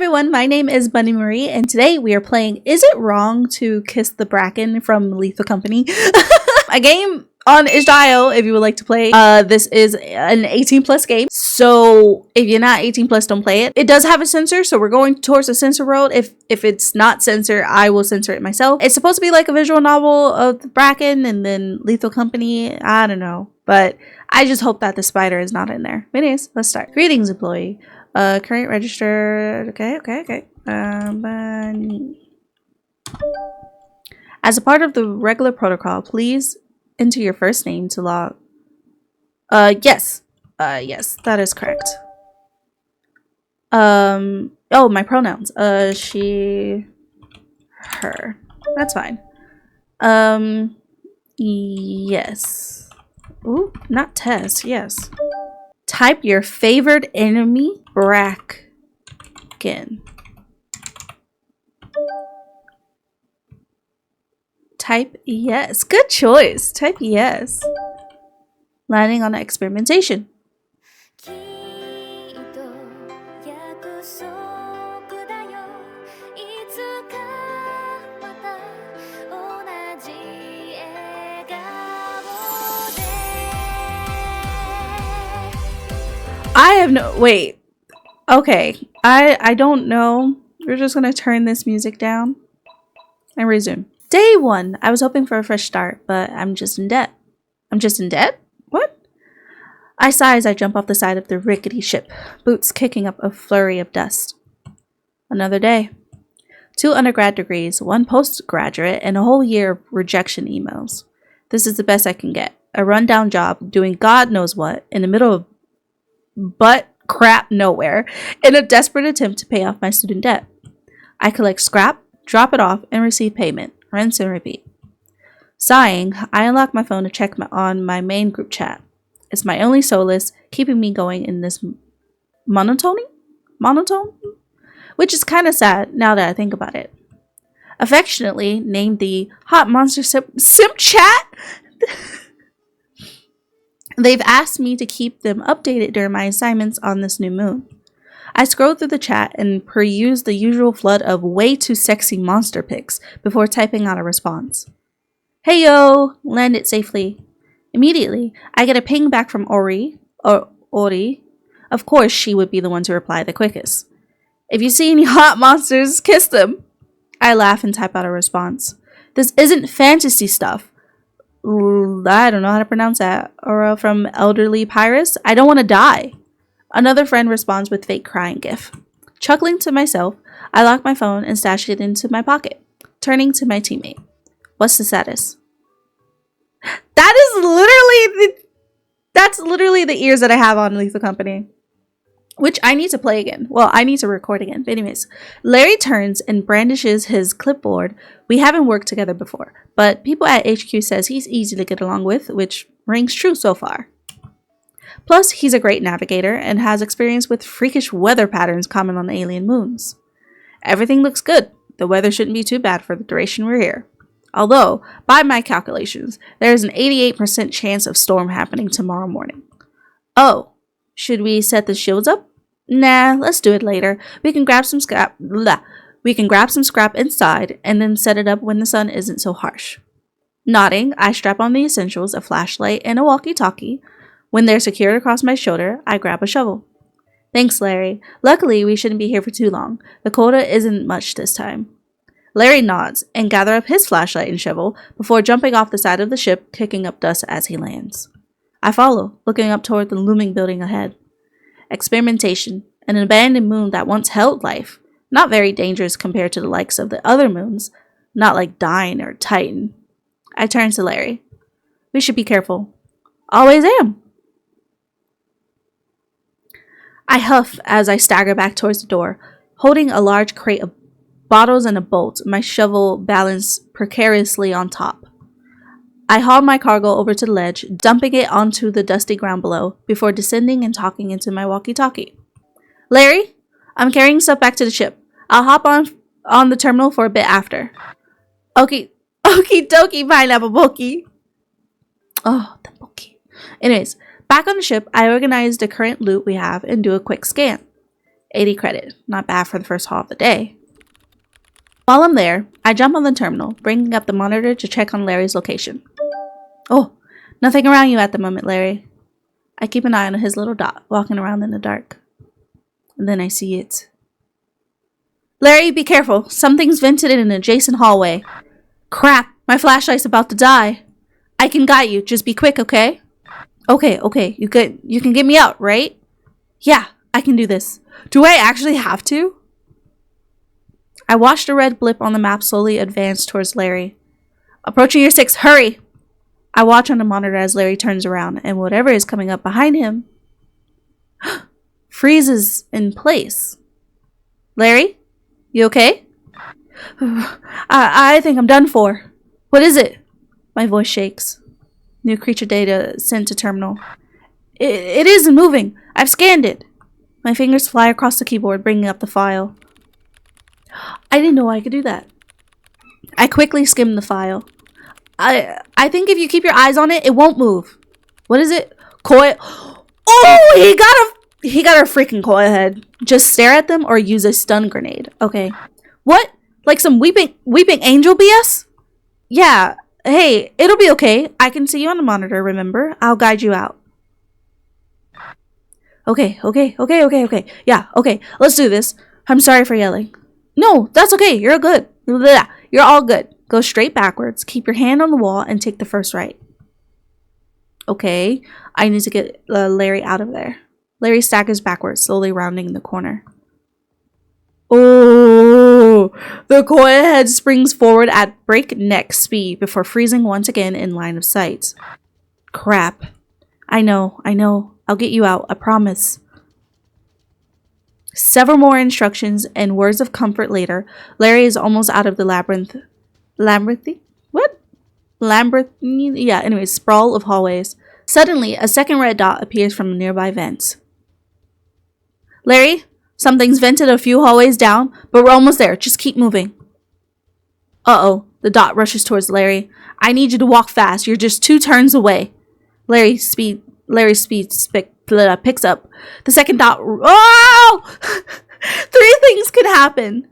everyone, my name is BunniiMxrie, and today we are playing Is It Wrong to Kiss the Bracken from Lethal Company? A game on itch.io if you would like to play. This is an 18 plus game, so if you're not 18 plus, don't play it. It does have a censor, so we're going towards the censor world. If it's not censored, I will censor it myself. It's supposed to be like a visual novel of the Bracken and then Lethal Company. I don't know, but I just hope that the spider is not in there. Anyways, let's start. Greetings, employee. Current registered. Okay. As a part of the regular protocol, please enter your first name to log. Yes, that is correct. Oh, my pronouns. She, her. That's fine. Yes. Ooh, not test. Yes. Type your favorite enemy, Bracken. Type yes. Good choice. Type yes. Landing on experimentation. I have no wait. Okay. I don't know. We're just gonna turn this music down and resume. Day 1. I was hoping for a fresh start, but I'm just in debt. I'm just in debt? What? I sigh as I jump off the side of the rickety ship, boots kicking up a flurry of dust. Another day. 2 undergrad degrees, 1 postgraduate, and a whole year of rejection emails. This is the best I can get. A rundown job doing God knows what in the middle of butt crap nowhere in a desperate attempt to pay off my student debt. I collect scrap, drop it off, and receive payment. Rinse and repeat. Sighing, I unlock my phone to check on my main group chat. It's my only solace, keeping me going in this monotone? Which is kind of sad now that I think about it. Affectionately named the Hot Monster Simp Chat. They've asked me to keep them updated during my assignments on this new moon. I scroll through the chat and peruse the usual flood of way too sexy monster pics before typing out a response. Hey yo, landed safely. Immediately, I get a ping back from Ori. Of course, she would be the one to reply the quickest. If you see any hot monsters, kiss them. I laugh and type out a response. This isn't fantasy stuff. I don't know how to pronounce that. Or from Elderly Pyrus. I don't want to die. Another friend responds with fake crying gif. Chuckling to myself, I lock my phone and stash it into my pocket, turning to my teammate. What's the status? That's literally the ears that I have on Lethal Company, which I need to play again. Well, I need to record again. But anyways, Larry turns and brandishes his clipboard. We haven't worked together before, but people at HQ says he's easy to get along with, which rings true so far. Plus, he's a great navigator and has experience with freakish weather patterns common on alien moons. Everything looks good. The weather shouldn't be too bad for the duration we're here. Although, by my calculations, there is an 88% chance of storm happening tomorrow morning. Oh, should we set the shields up? Nah, let's do it later. We can grab some scrap. We can grab some scrap inside and then set it up when the sun isn't so harsh. Nodding, I strap on the essentials, a flashlight, and a walkie-talkie. When they're secured across my shoulder, I grab a shovel. Thanks, Larry. Luckily, we shouldn't be here for too long. The quota isn't much this time. Larry nods and gathers up his flashlight and shovel before jumping off the side of the ship, kicking up dust as he lands. I follow, looking up toward the looming building ahead. Experimentation, an abandoned moon that once held life. Not very dangerous compared to the likes of the other moons. Not like Dyne or Titan. I turn to Larry. We should be careful. Always am. I huff as I stagger back towards the door, holding a large crate of bottles and a bolt, my shovel balanced precariously on top. I haul my cargo over to the ledge, dumping it onto the dusty ground below, before descending and talking into my walkie-talkie. Larry, I'm carrying stuff back to the ship. I'll hop on the terminal for a bit after. Okie dokie, pineapple bulky. Oh, the bulky. Anyways, back on the ship, I organize the current loot we have and do a quick scan. 80 credit. Not bad for the first haul of the day. While I'm there, I jump on the terminal, bringing up the monitor to check on Larry's location. Oh, nothing around you at the moment, Larry. I keep an eye on his little dot, walking around in the dark. And then I see it. Larry, be careful. Something's vented in an adjacent hallway. Crap, my flashlight's about to die. I can guide you. Just be quick, okay? Okay. You can get me out, right? Yeah, I can do this. Do I actually have to? I watched a red blip on the map slowly advance towards Larry. Approaching your 6, hurry! I watch on the monitor as Larry turns around, and whatever is coming up behind him freezes in place. Larry? You okay? I think I'm done for. What is it? My voice shakes. New creature data sent to terminal. It isn't moving. I've scanned it. My fingers fly across the keyboard, bringing up the file. I didn't know I could do that. I quickly skim the file. I think if you keep your eyes on it, it won't move. What is it? Coil. Oh, he got a freaking coil head. Just stare at them or use a stun grenade. Okay. What? Like some weeping angel BS? Yeah. Hey, it'll be okay. I can see you on the monitor, remember? I'll guide you out. Okay. Yeah, okay. Let's do this. I'm sorry for yelling. No, that's okay. You're good. You're all good. Go straight backwards. Keep your hand on the wall and take the first right. Okay. I need to get Larry out of there. Larry staggers backwards, slowly rounding the corner. Oh, the coil head springs forward at breakneck speed before freezing once again in line of sight. Crap. I know. I'll get you out, I promise. Several more instructions and words of comfort later, Larry is almost out of the sprawl of hallways. Suddenly, a second red dot appears from a nearby vent. Larry, something's vented a few hallways down, but we're almost there. Just keep moving. Uh-oh. The dot rushes towards Larry. I need you to walk fast. You're just 2 turns away. Larry's speed picks up. The second dot. Oh! 3 things could happen.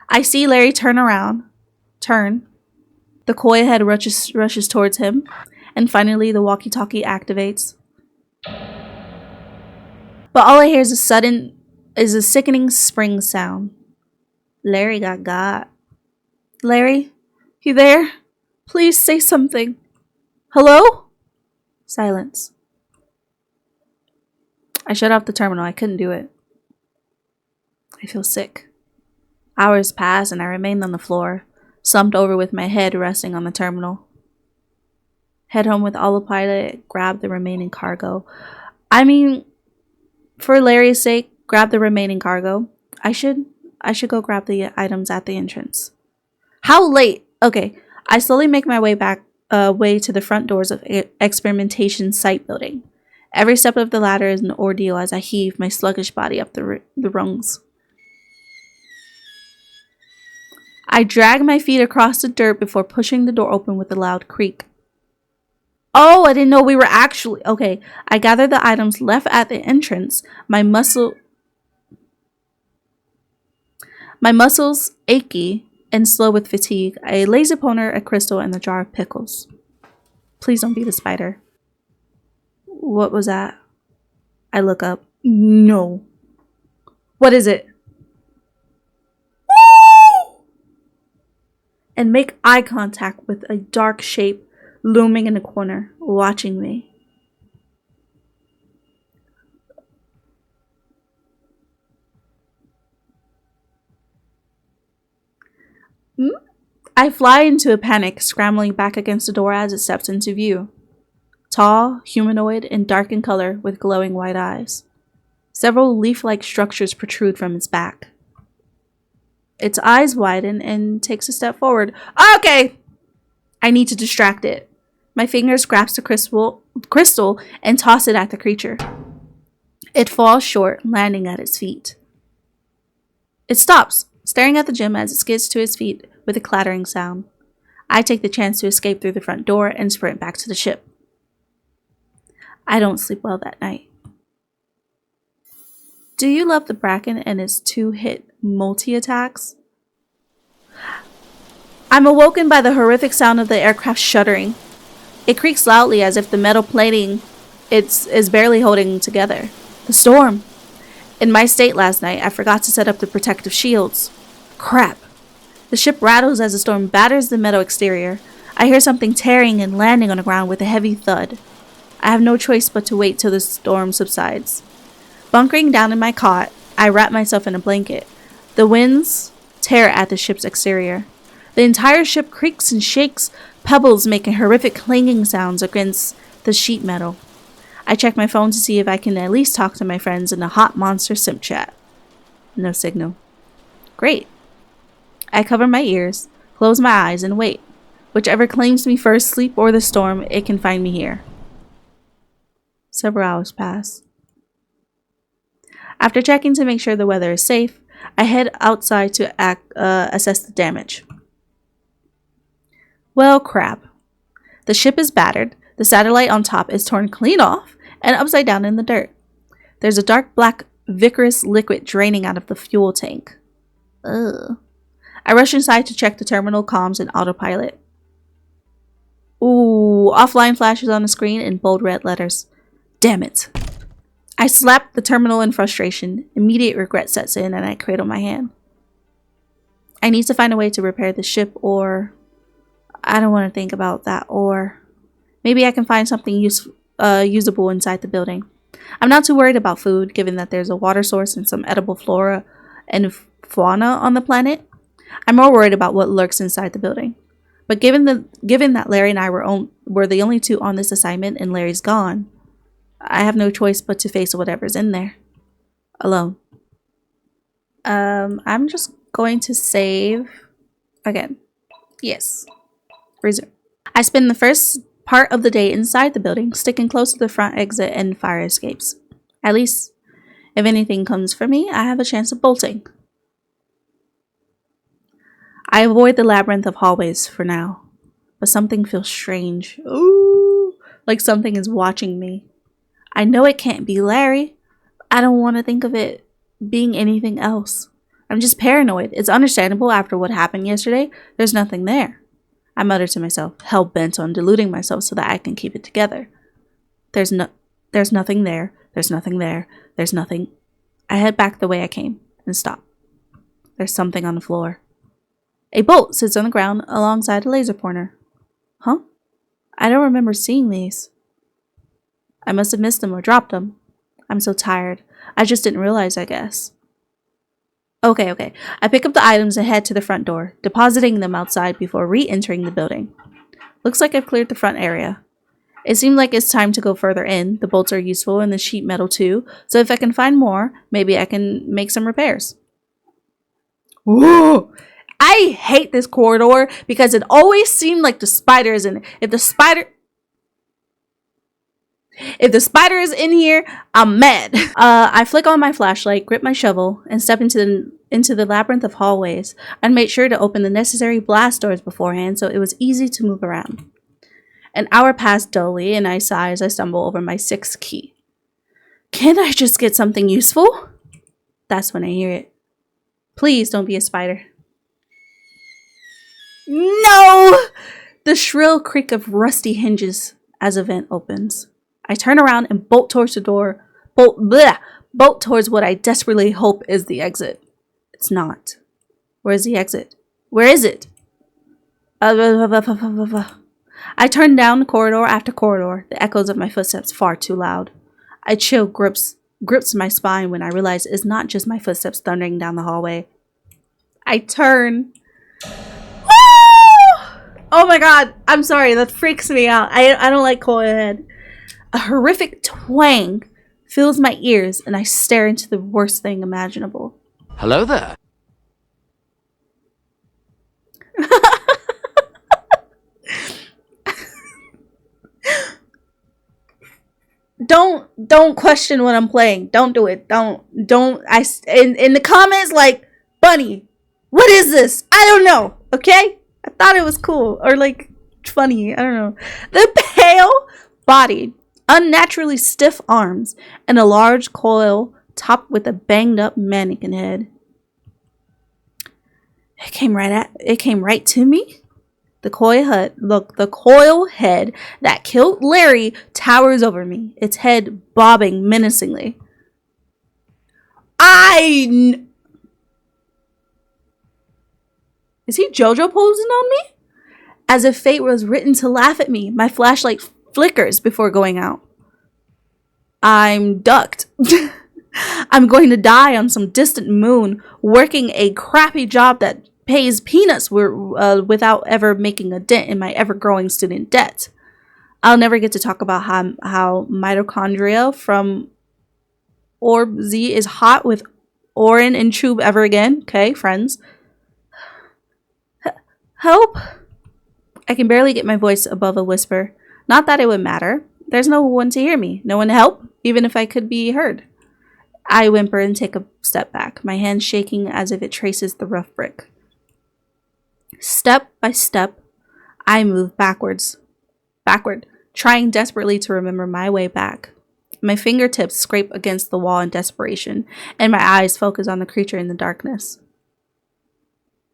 I see Larry turn. The coil head rushes towards him. And finally, the walkie-talkie activates. But all I hear is a sickening spring sound. Larry got. Larry? You there? Please say something. Hello? Silence. I shut off the terminal. I couldn't do it. I feel sick. Hours pass and I remained on the floor, slumped over with my head resting on the terminal. Head home with autopilot, grab the remaining cargo. I mean, for Larry's sake, grab the remaining cargo. I should go grab the items at the entrance. How late? Okay, I slowly make my way to the front doors of experimentation site building. Every step of the ladder is an ordeal as I heave my sluggish body up the rungs. I drag my feet across the dirt before pushing the door open with a loud creak. Oh, I didn't know we were actually... Okay, I gather the items left at the entrance. My muscles achy and slow with fatigue. A laser pointer, a crystal, and a jar of pickles. Please don't be the spider. What was that? I look up. No. What is it? And make eye contact with a dark shape looming in the corner, watching me. I fly into a panic, scrambling back against the door as it steps into view. Tall, humanoid, and dark in color with glowing white eyes. Several leaf-like structures protrude from its back. Its eyes widen and takes a step forward. Okay! I need to distract it. My fingers grasp the crystal and toss it at the creature. It falls short, landing at its feet. It stops, staring at the gem as it skids to its feet with a clattering sound. I take the chance to escape through the front door and sprint back to the ship. I don't sleep well that night. Do you love the Bracken and its 2-hit multi-attacks? I'm awoken by the horrific sound of the aircraft shuddering. It creaks loudly as if the metal plating is barely holding together. The storm. In my state last night, I forgot to set up the protective shields. Crap. The ship rattles as the storm batters the metal exterior. I hear something tearing and landing on the ground with a heavy thud. I have no choice but to wait till the storm subsides. Bunkering down in my cot, I wrap myself in a blanket. The winds tear at the ship's exterior. The entire ship creaks and shakes, pebbles making horrific clanging sounds against the sheet metal. I check my phone to see if I can at least talk to my friends in the Hot Monster Simp chat. No signal. Great. I cover my ears, close my eyes, and wait. Whichever claims me first, sleep or the storm, it can find me here. Several hours pass. After checking to make sure the weather is safe, I head outside to assess the damage. Well, crap. The ship is battered, the satellite on top is torn clean off, and upside down in the dirt. There's a dark black viscous liquid draining out of the fuel tank. Ugh. I rush inside to check the terminal comms and autopilot. Ooh, offline flashes on the screen in bold red letters. Damn it. I slap the terminal in frustration. Immediate regret sets in and I cradle my hand. I need to find a way to repair the ship, or I don't want to think about that, or maybe I can find something usable inside the building. I'm not too worried about food, given that there's a water source and some edible flora and fauna on the planet. I'm more worried about what lurks inside the building. But given that Larry and I were the only two on this assignment and Larry's gone, I have no choice but to face whatever's in there. Alone. I'm just going to save again. Yes. Resume. I spend the first part of the day inside the building, sticking close to the front exit and fire escapes. At least, if anything comes for me, I have a chance of bolting. I avoid the labyrinth of hallways for now, but something feels strange. Ooh, like something is watching me. I know it can't be Larry. I don't want to think of it being anything else. I'm just paranoid. It's understandable after what happened yesterday. There's nothing there. I mutter to myself, hell-bent on deluding myself so that I can keep it together. There's nothing there. There's nothing there. There's nothing. I head back the way I came and stop. There's something on the floor. A bolt sits on the ground alongside a laser pointer. Huh? I don't remember seeing these. I must have missed them or dropped them. I'm so tired. I just didn't realize, I guess. Okay. I pick up the items and head to the front door, depositing them outside before re-entering the building. Looks like I've cleared the front area. It seemed like it's time to go further in. The bolts are useful and the sheet metal too, so if I can find more, maybe I can make some repairs. Whoa! I hate this corridor because it always seemed like the spider is in it. If the spider is in here, I'm mad. I flick on my flashlight, grip my shovel, and step into the labyrinth of hallways. I made sure to open the necessary blast doors beforehand so it was easy to move around. An hour passed dully, and I sigh as I stumble over my 6th key. Can't I just get something useful? That's when I hear it. Please don't be a spider. No! The shrill creak of rusty hinges as a vent opens. I turn around and bolt towards the door. Bolt towards what I desperately hope is the exit. It's not. Where's the exit? Where is it? I turn down corridor after corridor, the echoes of my footsteps far too loud. A chill grips my spine when I realize it's not just my footsteps thundering down the hallway. I turn. Oh my god, I'm sorry, that freaks me out. I don't like cold head. A horrific twang fills my ears and I stare into the worst thing imaginable. Hello there. Don't question what I'm playing. Don't do it. Don't. In the comments, like, Bunny, what is this? I don't know. Okay? I thought it was cool or like funny. I don't know. The pale bodied, unnaturally stiff arms and a large coil topped with a banged up mannequin head. It came right to me. The coil head that killed Larry towers over me, its head bobbing menacingly. Is he JoJo posing on me? As if fate was written to laugh at me, my flashlight flickers before going out. I'm ducked. I'm going to die on some distant moon, working a crappy job that pays peanuts without ever making a dent in my ever-growing student debt. I'll never get to talk about how mitochondria from Orb Z is hot with Orin and Chube ever again. Okay, friends. Help! I can barely get my voice above a whisper. Not that it would matter. There's no one to hear me. No one to help, even if I could be heard. I whimper and take a step back, my hand shaking as if it traces the rough brick. Step by step, I move backward, trying desperately to remember my way back. My fingertips scrape against the wall in desperation, and my eyes focus on the creature in the darkness.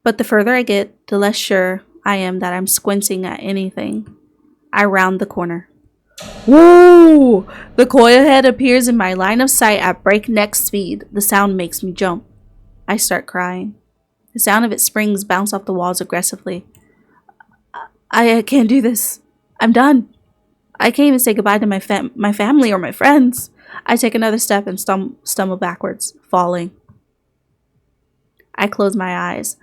But the further I get, the less sure I am that I'm squinting at anything. I round the corner. Woo! The coil head appears in my line of sight at breakneck speed. The sound makes me jump. I start crying. The sound of its springs bounce off the walls aggressively. I can't do this. I'm done. I can't even say goodbye to my family or my friends. I take another step and stumble backwards, falling. I close my eyes.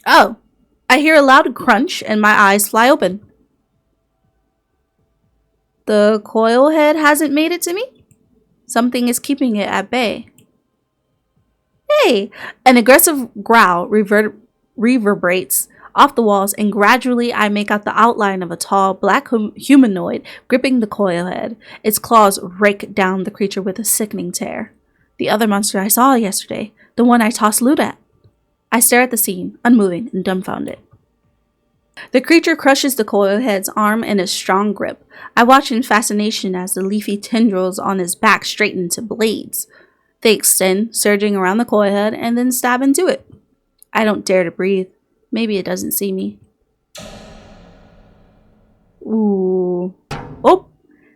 Oh, I hear a loud crunch and my eyes fly open. The coil head hasn't made it to me? Something is keeping it at bay. Hey! An aggressive growl reverberates off the walls, and gradually I make out the outline of a tall, black humanoid gripping the coil head. Its claws rake down the creature with a sickening tear. The other monster I saw yesterday, the one I tossed loot at. I stare at the scene, unmoving and dumbfounded. The creature crushes the coil head's arm in a strong grip. I watch in fascination as the leafy tendrils on his back straighten into blades. They extend, surging around the coil head, and then stab into it. I don't dare to breathe. Maybe it doesn't see me. Ooh. Oh!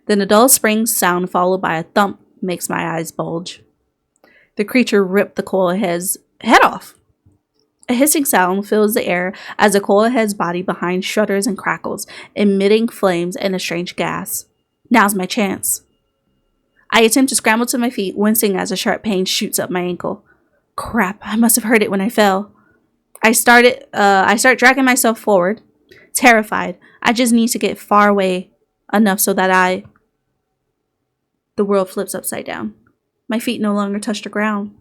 Then a dull spring sound followed by a thump makes my eyes bulge. The creature ripped the coil head's head off. A hissing sound fills the air as the coil head's body behind shudders and crackles, emitting flames and a strange gas. Now's my chance. I attempt to scramble to my feet, wincing as a sharp pain shoots up my ankle. Crap, I must have heard it when I fell. I start dragging myself forward, terrified. I just need to get far away enough so that the world flips upside down. My feet no longer touch the ground.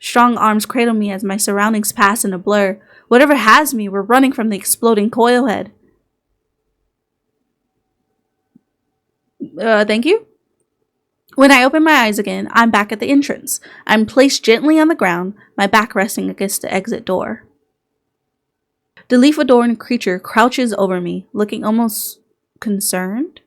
Strong arms cradle me as my surroundings pass in a blur. Whatever has me, we're running from the exploding coil head. Thank you? When I open my eyes again, I'm back at the entrance. I'm placed gently on the ground, my back resting against the exit door. The leaf-adorned creature crouches over me, looking almost concerned.